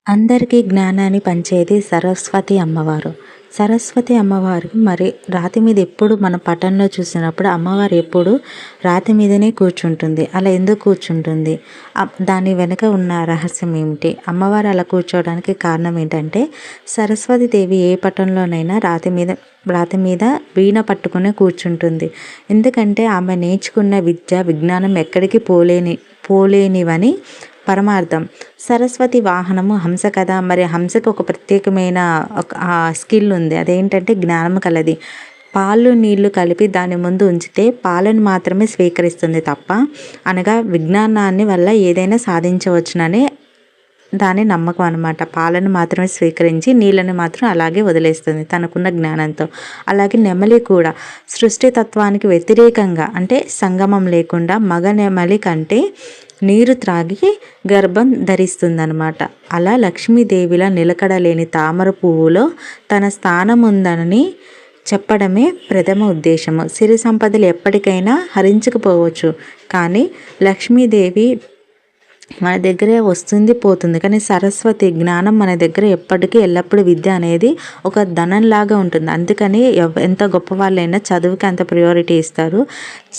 అందరికీ జ్ఞానాన్ని పంచేది సరస్వతి అమ్మవారు. సరస్వతి అమ్మవారు మరి రాతి మీద ఎప్పుడు మన పటంలో చూసినప్పుడు అమ్మవారు ఎప్పుడు రాతి మీదనే కూర్చుంటుంది. అలా ఎందుకు కూర్చుంటుంది? దాని వెనుక ఉన్న రహస్యం ఏమిటి? అమ్మవారు అలా కూర్చోవడానికి కారణం ఏంటంటే, సరస్వతి దేవి ఏ పటంలోనైనా రాతి మీద వీణ పట్టుకునే కూర్చుంటుంది. ఎందుకంటే ఆమె నేర్చుకున్న విద్య విజ్ఞానం ఎక్కడికి పోలేనివని పరమార్థం. సరస్వతి వాహనము హంస కదా, మరి హంసకు ఒక ప్రత్యేకమైన స్కిల్ ఉంది. అదేంటంటే జ్ఞానం కలది. పాలు నీళ్లు కలిపి దాని ముందు ఉంచితే పాలను మాత్రమే స్వీకరిస్తుంది తప్ప, అనగా విజ్ఞానాన్ని వల్ల ఏదైనా సాధించవచ్చునని దాని నమ్మకం అనమాట. పాలను మాత్రమే స్వీకరించి నీళ్ళని మాత్రం అలాగే వదిలేస్తుంది తనకున్న జ్ఞానంతో. అలాగే నెమలి కూడా సృష్టి తత్వానికి వ్యతిరేకంగా, అంటే సంగమం లేకుండా మగ నెమలి కంటే నీరు త్రాగి గర్భం ధరిస్తుందనమాట. అలా లక్ష్మీదేవిలా నిలకడలేని తామర పువ్వులో తన స్థానం ఉందని చెప్పడమే ప్రథమ ఉద్దేశము. సిరి సంపదలు ఎప్పటికైనా హరించకపోవచ్చు, కానీ లక్ష్మీదేవి మన దగ్గరే వస్తుంది పోతుంది. కానీ సరస్వతి జ్ఞానం మన దగ్గర ఎప్పటికీ ఎల్లప్పుడూ విద్య అనేది ఒక ధనంలాగా ఉంటుంది. అందుకని ఎంత గొప్ప వాళ్ళైనా చదువుకి అంత ప్రియారిటీ ఇస్తారు,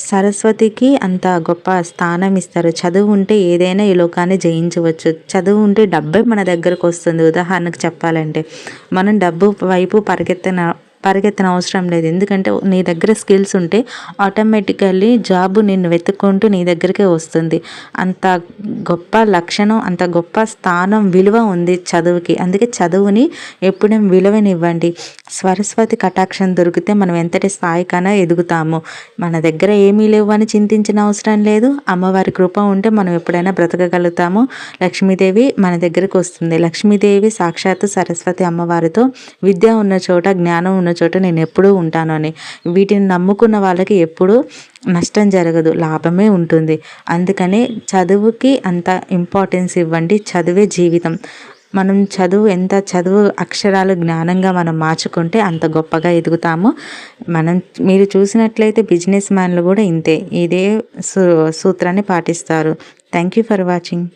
సరస్వతికి అంత గొప్ప స్థానం ఇస్తారు. చదువు ఉంటే ఏదైనా ఈ లోకాన్ని జయించవచ్చు. చదువు ఉంటే డబ్బే మన దగ్గరకు వస్తుంది. ఉదాహరణకు చెప్పాలంటే, మనం డబ్బు వైపు పరిగెత్తన అవసరం లేదు. ఎందుకంటే నీ దగ్గర స్కిల్స్ ఉంటే ఆటోమేటికల్లీ జాబ్ నిన్ను వెతుక్కుంటూ నీ దగ్గరికే వస్తుంది. అంత గొప్ప లక్షణం, అంత గొప్ప స్థానం, విలువ ఉంది చదువుకి. అందుకే చదువుని ఎప్పుడూ విలువనివ్వండి. సరస్వతి కటాక్షం దొరికితే మనం ఎంతటి స్థాయికైనా ఎదుగుతాము. మన దగ్గర ఏమీ లేవు అని చింతించిన అవసరం లేదు. అమ్మవారి కృప ఉంటే మనం ఎప్పుడైనా బ్రతకగలుగుతాము. లక్ష్మీదేవి మన దగ్గరికి వస్తుంది. లక్ష్మీదేవి సాక్షాత్తు సరస్వతి అమ్మవారితో విద్య ఉన్న చోట, జ్ఞానం ఉన్న చోట నేను ఎప్పుడూ ఉంటాను అని. వీటిని నమ్ముకున్న వాళ్ళకి ఎప్పుడూ నష్టం జరగదు, లాభమే ఉంటుంది. అందుకనే చదువుకి అంత ఇంపార్టెన్స్ ఇవ్వండి. చదువే జీవితం. మనం చదువు అక్షరాలు జ్ఞానంగా మనం మార్చుకుంటే అంత గొప్పగా ఎదుగుతాము. మీరు చూసినట్లయితే బిజినెస్ మ్యాన్లు కూడా ఇంతే, ఇదే సూత్రాన్ని పాటిస్తారు. Thank you for watching.